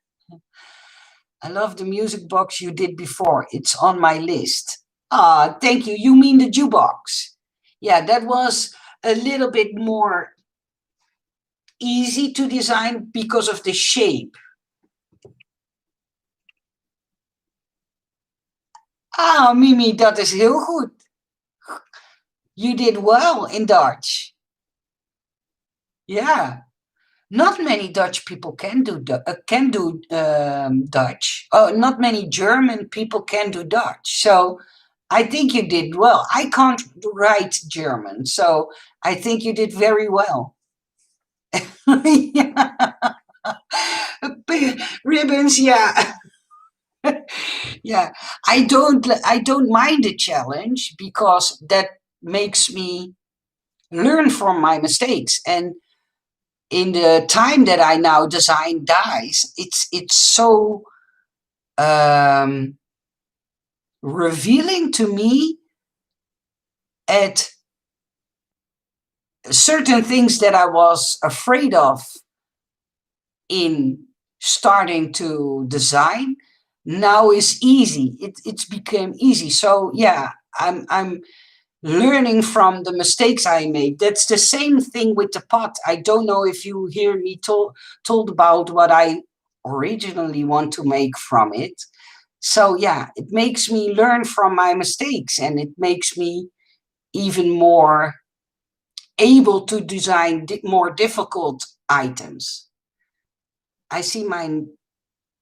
I love the music box you did before. It's on my list. Ah, thank you. You mean the jukebox? Yeah, that was a little bit more easy to design because of the shape. Ah, Mimi, dat is heel goed. You did well in Dutch. Yeah. Not many Dutch people can do Dutch. Oh, not many German people can do Dutch. So I think you did well. I can't write German, so I think you did very well. Ribbons, yeah. Yeah, I don't mind the challenge because that makes me learn from my mistakes. And in the time that I now design dies, it's so revealing to me at certain things that I was afraid of in starting to design now is easy. It's become easy. So yeah, I'm learning from the mistakes I made. That's the same thing with the pot. I don't know if you hear me told about what I originally want to make from it. So yeah, it makes me learn from my mistakes and it makes me even more able to design more difficult items. I see mine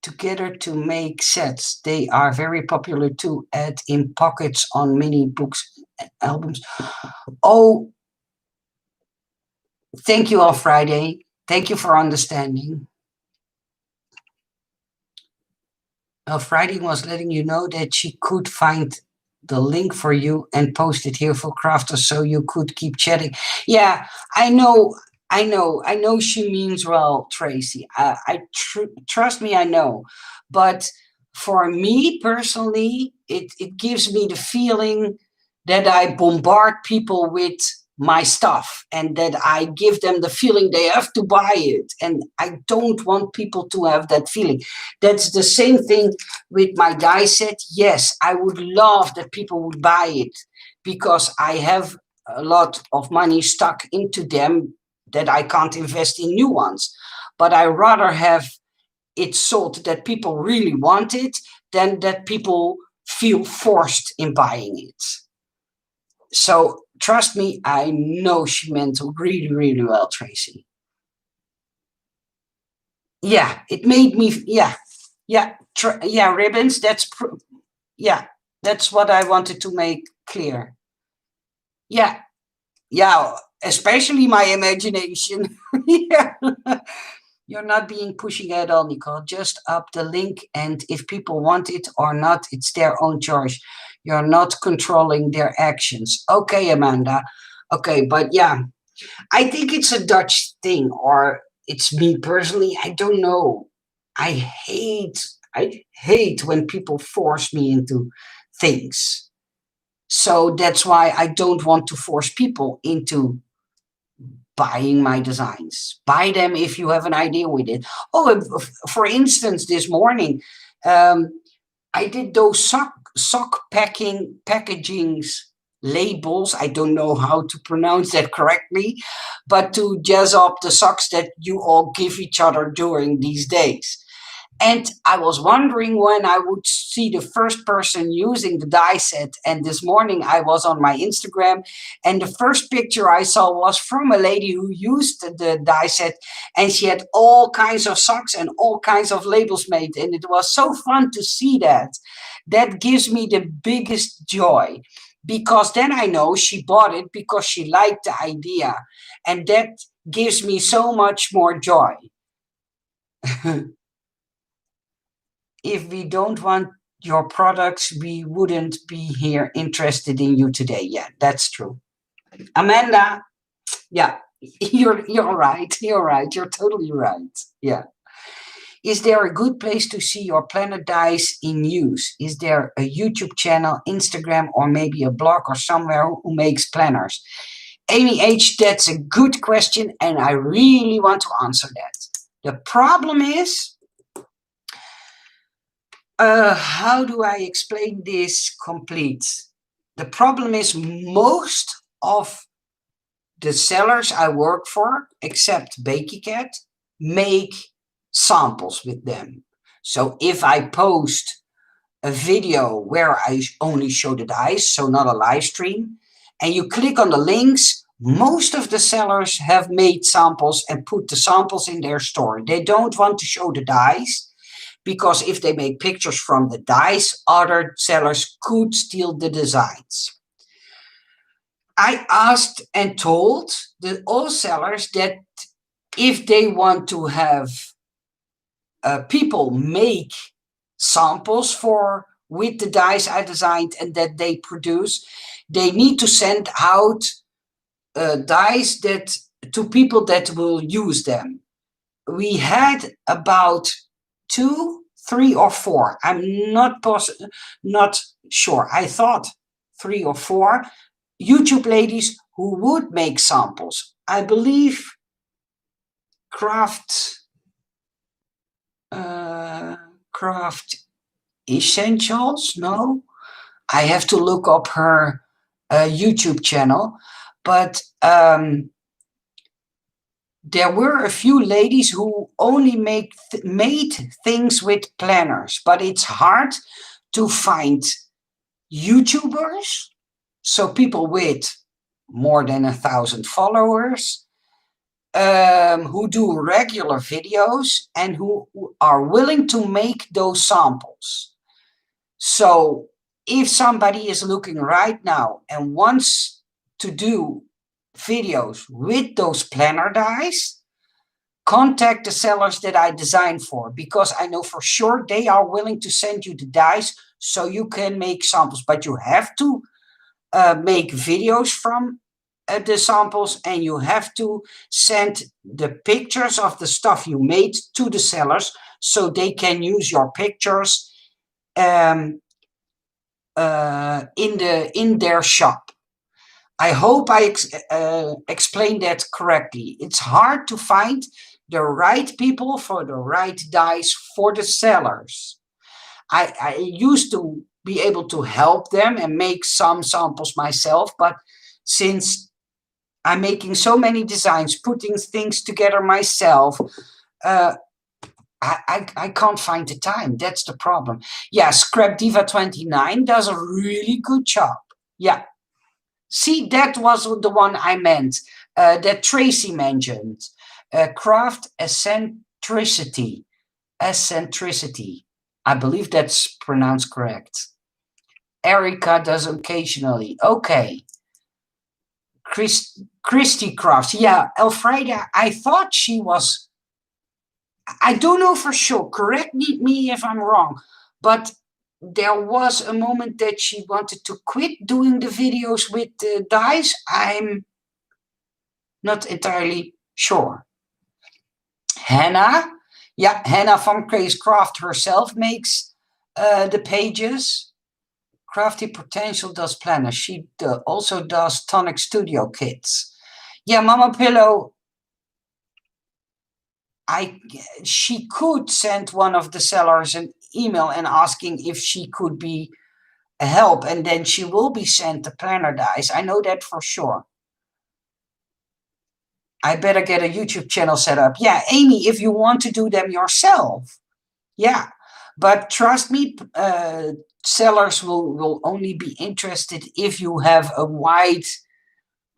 together to make sets. They are very popular to add in pockets on mini books and albums. Oh, thank you all Friday. Thank you for understanding. Friday was letting you know that she could find the link for you and post it here for crafters so you could keep chatting. Yeah, I know. I know she means well, Tracy. Trust me, I know. But for me personally, it gives me the feeling that I bombard people with my stuff and that I give them the feeling they have to buy it. And I don't want people to have that feeling. That's the same thing with my die set. Yes, I would love that people would buy it because I have a lot of money stuck into them that I can't invest in new ones. But I rather have it sold that people really want it than that people feel forced in buying it. So trust me, I know she meant really, really well, Tracy. Yeah, it made me, yeah, ribbons. Yeah, that's what I wanted to make clear. Yeah, yeah, especially my imagination. Yeah. You're not being pushy at all, Nicole. Just up the link, and if people want it or not, it's their own choice. You're not controlling their actions. Okay, Amanda. Okay, but yeah, I think it's a Dutch thing, or it's me personally. I don't know. I hate when people force me into things. So that's why I don't want to force people into buying my designs. Buy them if you have an idea with it. Oh, for instance, this morning, um, I did those sock packagings labels. I don't know how to pronounce that correctly, but to jazz up the socks that you all give each other during these days. And I was wondering when I would see the first person using the die set. And this morning I was on my Instagram, and the first picture I saw was from a lady who used the die set, and she had all kinds of socks and all kinds of labels made. And it was so fun to see that. That gives me the biggest joy because then I know she bought it because she liked the idea. And that gives me so much more joy. If we don't want your products, we wouldn't be here interested in you today. Yeah, that's true. Amanda, yeah, you're right. You're right. You're totally right. Yeah. Is there a good place to see your planner dies in use? Is there a YouTube channel, Instagram, or maybe a blog or somewhere who makes planners? Amy H, that's a good question, and I really want to answer that. The problem is, how do I explain this complete? The problem is most of the sellers I work for, except BakeyCat, make samples with them. So if I post a video where I only show the dies, so not a live stream, and you click on the links, most of the sellers have made samples and put the samples in their store. They don't want to show the dies because if they make pictures from the dies, other sellers could steal the designs. I asked and told all sellers that if they want to have people make samples with the dies I designed and that they produce, they need to send out dies to people that will use them. We had about 2, 3, or 4. I'm not sure. I thought 3 or 4 YouTube ladies who would make samples. I believe Craft Essentials. No, I have to look up her YouTube channel, but there were a few ladies who only made things with planners, but it's hard to find YouTubers, so people with more than 1,000 followers, who do regular videos and who are willing to make those samples. So if somebody is looking right now and wants to do videos with those planner dies, contact the sellers that I designed for, because I know for sure they are willing to send you the dies so you can make samples, but you have to make videos from the samples, and you have to send the pictures of the stuff you made to the sellers so they can use your pictures in their shop. I hope I explained that correctly. It's hard to find the right people for the right dies for the sellers. I used to be able to help them and make some samples myself, but since I'm making so many designs, putting things together myself, I can't find the time. That's the problem. Yeah, Scrap Diva 29 does a really good job. Yeah. See, that was the one I meant, that Tracy mentioned. Craft eccentricity. Eccentricity. I believe that's pronounced correct. Erica does occasionally. Okay. Christy Crafts. Yeah, Elfrida, I thought she was... I don't know for sure. Correct me if I'm wrong. But there was a moment that she wanted to quit doing the videos with the dice. I'm not entirely sure. Hannah. Yeah, Hannah from Craze Craft herself makes the pages. Crafty Potential does planners. She also does Tonic Studio kits. Yeah, Mama Pillow, she could send one of the sellers an email and asking if she could be a help, and then she will be sent the planner dies. I know that for sure. I better get a YouTube channel set up. Yeah, Amy, if you want to do them yourself. Yeah, but trust me, sellers will only be interested if you have a wide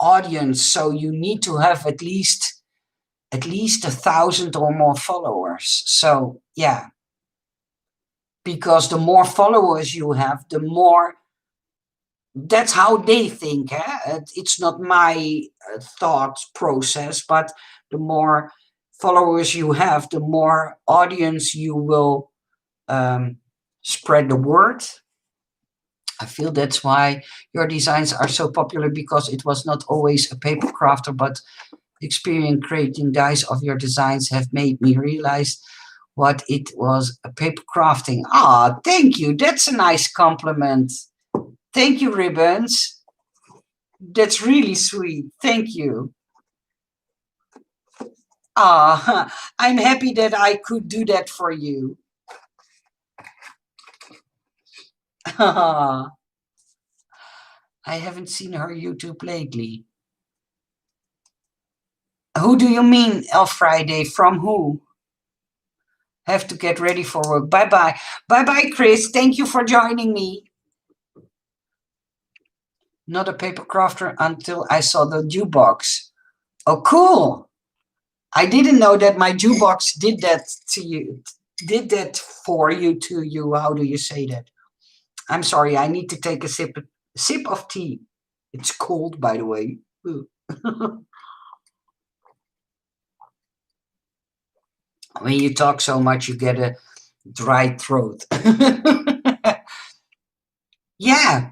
audience. So you need to have at least 1,000 or more followers. So yeah, because the more followers you have, the more... That's how they think. It's not my thought process, but the more followers you have, the more audience you will spread the word. I feel that's why your designs are so popular, because it was not always a paper crafter, but experience creating dies of your designs have made me realize what it was, a paper crafting. Ah, thank you. That's a nice compliment. Thank you, Ribbons. That's really sweet. Thank you. Ah, I'm happy that I could do that for you. I haven't seen her YouTube lately. Who do you mean, Elf Friday? From who? Have to get ready for work. Bye-bye. Bye-bye, Chris. Thank you for joining me. Not a paper crafter until I saw the jukebox. Oh, cool. I didn't know that my jukebox did that to you. Did that for you, to you. How do you say that? I'm sorry. I need to take a sip of tea. It's cold, by the way. When you talk so much, you get a dry throat. Yeah.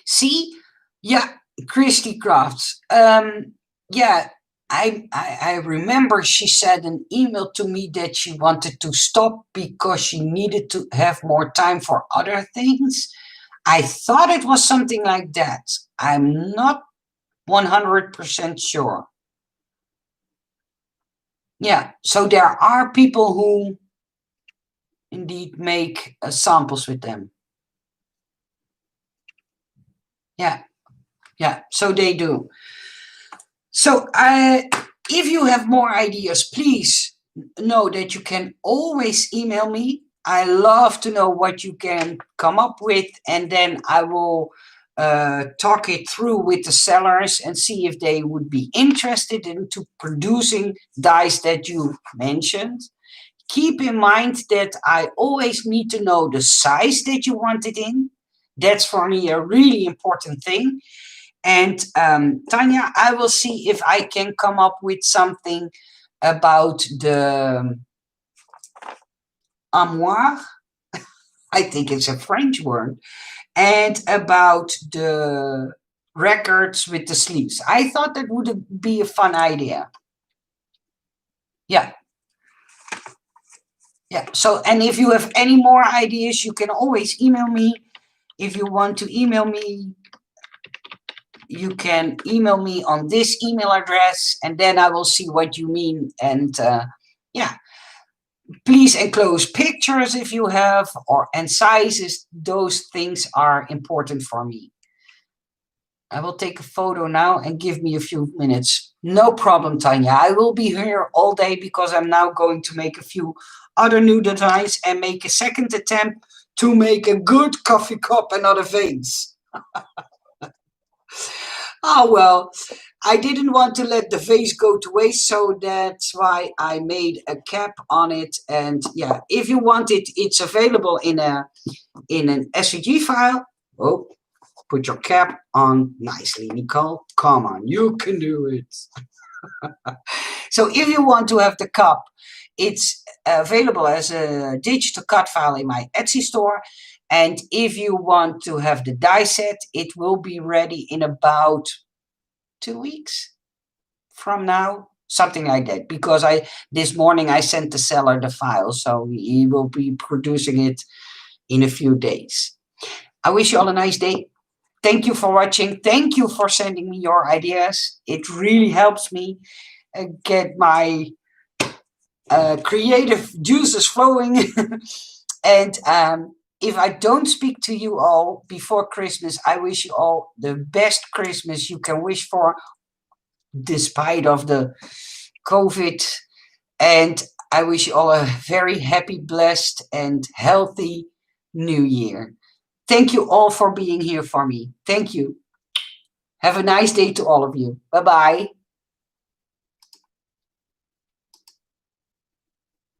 See? Yeah, Christy Crafts. Yeah, I remember she sent an email to me that she wanted to stop because she needed to have more time for other things. I thought it was something like that. I'm not 100% sure. Yeah, so there are people who indeed make samples with them. Yeah, yeah, so they do. So if you have more ideas, please know that you can always email me. I love to know what you can come up with, and then I will talk it through with the sellers and see if they would be interested into producing dies that you mentioned. Keep in mind that I always need to know the size that you want it in. That's for me a really important thing. And Tanya, I will see if I can come up with something about the armoire. I think it's a French word, and about the records with the sleeves. I thought that would be a fun idea. Yeah, yeah. So, and if you have any more ideas, you can always email me. If you want to email me, you can email me on this email address, and then I will see what you mean. And yeah, please enclose pictures if you have, or and sizes. Those things are important for me. I will take a photo now and give me a few minutes. No problem, Tanya. I will be here all day because I'm now going to make a few other new designs and make a second attempt to make a good coffee cup and not a vase. Oh, well, I didn't want to let the vase go to waste, so that's why I made a cap on it. And yeah, if you want it, it's available in an SVG file. Oh, put your cap on nicely, Nicole. Come on, you can do it. So if you want to have the cup, it's available as a digital cut file in my Etsy store. And if you want to have the die set, it will be ready in about 2 weeks from now, something like that. Because this morning I sent the seller the file, so he will be producing it in a few days. I wish you all a nice day. Thank you for watching. Thank you for sending me your ideas. It really helps me get my creative juices flowing. And if I don't speak to you all before Christmas, I wish you all the best Christmas you can wish for, despite of the COVID. And I wish you all a very happy, blessed, and healthy new year. Thank you all for being here for me. Thank you. Have a nice day to all of you. Bye-bye.